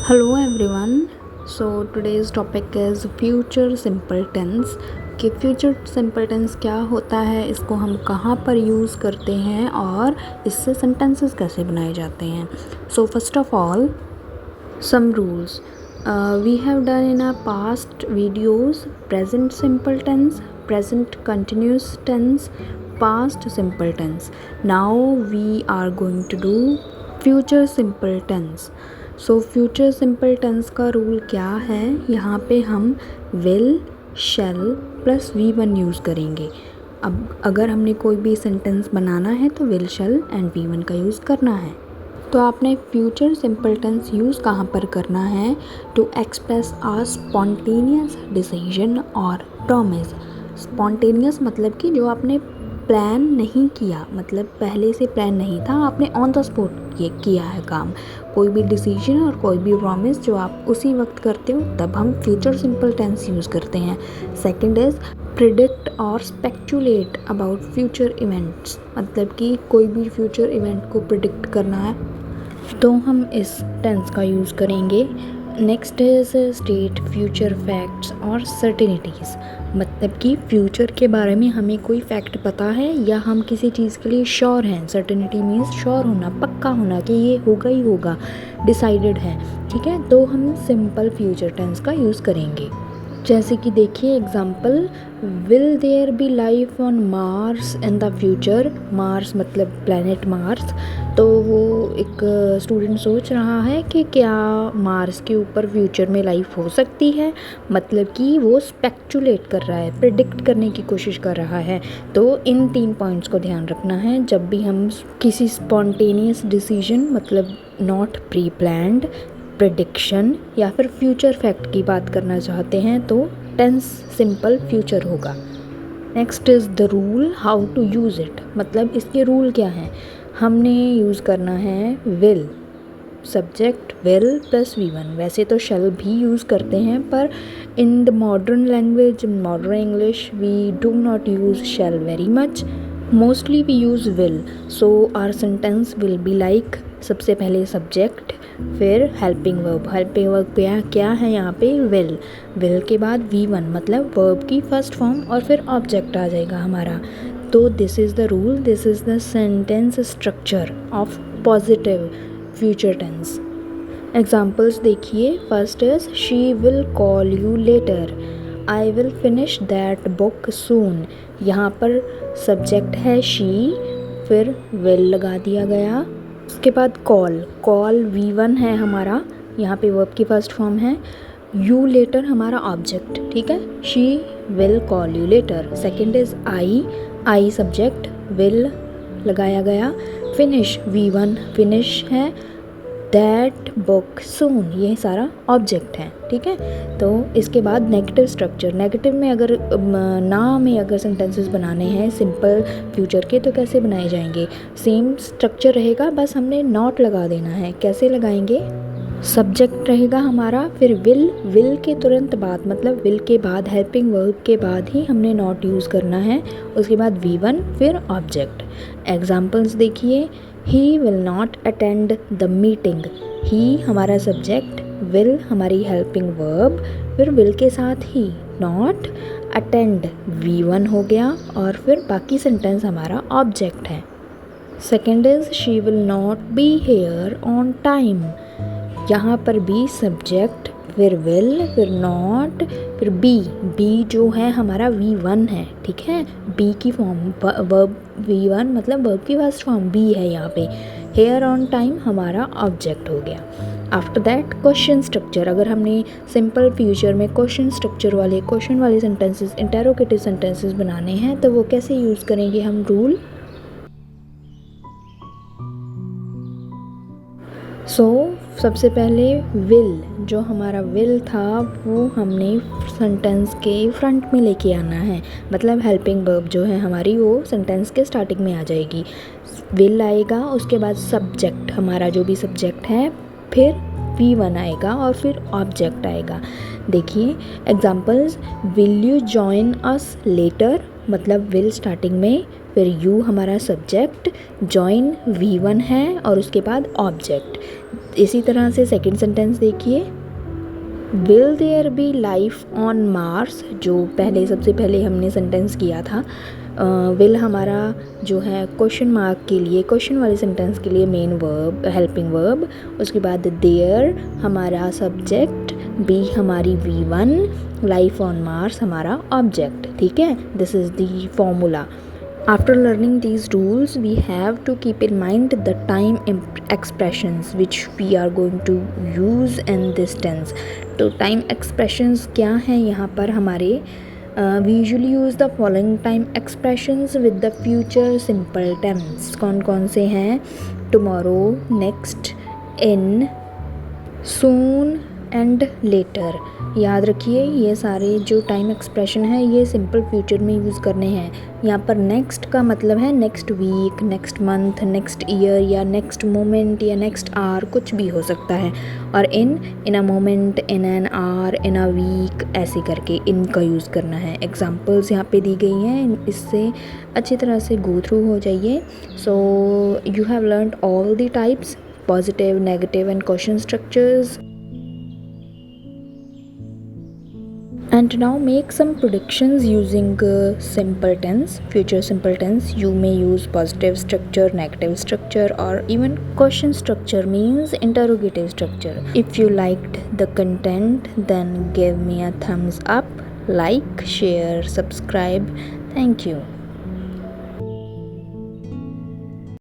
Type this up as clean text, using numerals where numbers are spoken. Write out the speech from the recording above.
Hello everyone. So today's topic is future simple tense कि future simple tense क्या होता है, इसको हम कहाँ पर यूज़ करते हैं और इससे sentences कैसे बनाए जाते हैं. So first of all, some rules. We have done in our past videos present simple tense, present continuous tense, past simple tense. Now we are going to do future simple tense. So future simple tense का rule क्या है, यहाँ पे हम will, shell plus V1 use करेंगे. अब अगर हमने कोई भी सेंटेंस बनाना है तो विल, शैल एंड V1 का यूज़ करना है. तो आपने फ्यूचर सिंपल टेंस यूज़ कहाँ पर करना है? To express a spontaneous decision और प्रॉमिस. स्पॉन्टेनियस मतलब कि जो आपने प्लान नहीं किया, मतलब पहले से प्लान नहीं था, आपने ऑन द स्पॉट ये किया है काम. कोई भी डिसीजन और कोई भी प्रॉमिस जो आप उसी वक्त करते हो, तब हम फ्यूचर सिंपल टेंस यूज़ करते हैं. सेकंड इज़ प्रिडिक्ट और स्पेक्चुलेट अबाउट फ्यूचर इवेंट्स, मतलब कि कोई भी फ्यूचर इवेंट को प्रिडिक्ट करना है तो हम इस टेंस का यूज़ करेंगे. Next is state future facts और सर्टेनिटीज़, मतलब कि फ्यूचर के बारे में हमें कोई फैक्ट पता है या हम किसी चीज़ के लिए श्योर हैं. सर्टेनिटी मीन्स श्योर होना, पक्का होना कि ये होगा ही होगा, डिसाइडेड है. ठीक है, तो हम सिंपल फ्यूचर टेंस का यूज़ करेंगे. जैसे कि देखिए example, will there be life on Mars in the future. Mars मतलब प्लैनेट मार्स. तो वो एक स्टूडेंट सोच रहा है कि क्या मार्स के ऊपर फ्यूचर में लाइफ हो सकती है, मतलब कि वो स्पेक्चुलेट कर रहा है, प्रिडिक्ट करने की कोशिश कर रहा है. तो इन 3 पॉइंट्स को ध्यान रखना है जब भी हम किसी स्पॉन्टेनियस डिसीजन, मतलब नॉट प्री प्लान्ड, प्रेडिक्शन या फिर फ्यूचर फैक्ट की बात करना चाहते हैं तो टेंस सिंपल फ्यूचर होगा. Next is the rule how to use it, मतलब इसके रूल क्या हैं. हमने यूज़ करना है will, subject will plus V1. वैसे तो शैल भी यूज़ करते हैं, पर in the modern language, modern English, we do not use shall very much. Mostly we use will. So our sentence will be like, सबसे पहले सब्जेक्ट, फिर हेल्पिंग वर्ब. हेल्पिंग वर्ब क्या है यहाँ पे? विल. विल के बाद V1 मतलब वर्ब की फर्स्ट फॉर्म और फिर ऑब्जेक्ट आ जाएगा हमारा. तो this is the rule, this is the sentence structure of positive future tense. Examples देखिए. First is she will call you later, I will finish that book soon. यहाँ पर subject है she, फिर विल लगा दिया गया. उसके बाद कॉल, कॉल V1 है हमारा, यहाँ पे वर्ब की फर्स्ट फॉर्म है. यू लेटर हमारा ऑब्जेक्ट. ठीक है, she will call you letter. Second is I subject, will लगाया गया. फिनिश V1 फिनिश है. दैट बुक सून ये सारा ऑब्जेक्ट है. ठीक है, तो इसके बाद नेगेटिव स्ट्रक्चर. नेगेटिव में अगर ना में अगर सेंटेंसेस बनाने हैं सिंपल फ्यूचर के तो कैसे बनाए जाएंगे? सेम स्ट्रक्चर रहेगा, बस हमने नॉट लगा देना है. कैसे लगाएंगे? सब्जेक्ट रहेगा हमारा, फिर विल के तुरंत बाद, मतलब विल के बाद हेल्पिंग वर्ब के बाद ही हमने नॉट यूज़ करना है. उसके बाद V1 फिर ऑब्जेक्ट. एग्जाम्पल्स देखिए. He will not attend the meeting. He हमारा सब्जेक्ट, विल हमारी हेल्पिंग वर्ब, फिर विल के साथ ही नॉट, अटेंड V1 हो गया और फिर बाकी सेंटेंस हमारा ऑब्जेक्ट है. Second is she will not be here on time. यहाँ पर भी सब्जेक्ट, फिर विल, फिर नॉट, फिर बी जो है हमारा V1 है. ठीक है, बी की फॉर्म वर्ब V1 मतलब वर्ब की फर्स्ट फॉर्म बी है यहाँ पे. हेयर ऑन टाइम हमारा ऑब्जेक्ट हो गया. After that question structure. अगर हमने सिंपल फ्यूचर में क्वेश्चन स्ट्रक्चर वाले, क्वेश्चन वाले सेंटेंसेस, इंटेरोगेटिव सेंटेंसेस बनाने हैं तो वो कैसे यूज़ करेंगे हम रूल? सबसे पहले विल, जो हमारा विल था वो हमने सेंटेंस के फ्रंट में लेके आना है, मतलब हेल्पिंग वर्ब जो है हमारी वो सेंटेंस के स्टार्टिंग में आ जाएगी. विल आएगा, उसके बाद सब्जेक्ट हमारा जो भी सब्जेक्ट है, फिर V1 आएगा और फिर ऑब्जेक्ट आएगा. देखिए examples. Will you join us later, मतलब विल स्टार्टिंग में, फिर यू हमारा सब्जेक्ट, जॉइन V1 है और उसके बाद ऑब्जेक्ट. इसी तरह से सेकंड सेंटेंस देखिए, will there be life on Mars, जो पहले सबसे पहले हमने सेंटेंस किया था। विल हमारा जो है क्वेश्चन मार्क के लिए, क्वेश्चन वाले सेंटेंस के लिए मेन वर्ब, हेल्पिंग वर्ब। उसके बाद देयर हमारा सब्जेक्ट, बी हमारी V1, लाइफ ऑन मार्स हमारा ऑब्जेक्ट। ठीक है, this is the formula. After learning these rules, we have to keep in mind the time expressions which we are going to use in this tense. तो time expressions क्या हैं यहाँ पर हमारे? We usually use the following time expressions with the future simple tense. कौन कौन से हैं? Tomorrow, next, in, soon and later. याद रखिए ये सारे जो टाइम एक्सप्रेशन है ये सिंपल फ्यूचर में यूज़ करने हैं। यहाँ पर नेक्स्ट का मतलब है next week, next month, next year या नेक्स्ट मोमेंट या नेक्स्ट आवर, कुछ भी हो सकता है। और in a moment, in an hour, in a week, ऐसे करके इनका यूज़ करना है। एग्जांपल्स यहाँ पे दी गई हैं, इससे अच्छी तरह से गो थ्रू हो जाइए। So you have learned all the types, positive, negative and question structures. And now make some predictions using simple tense, future simple tense. You may use positive structure, negative structure, or even question structure, means interrogative structure. If you liked the content, then give me a thumbs up, like, share, subscribe. Thank you.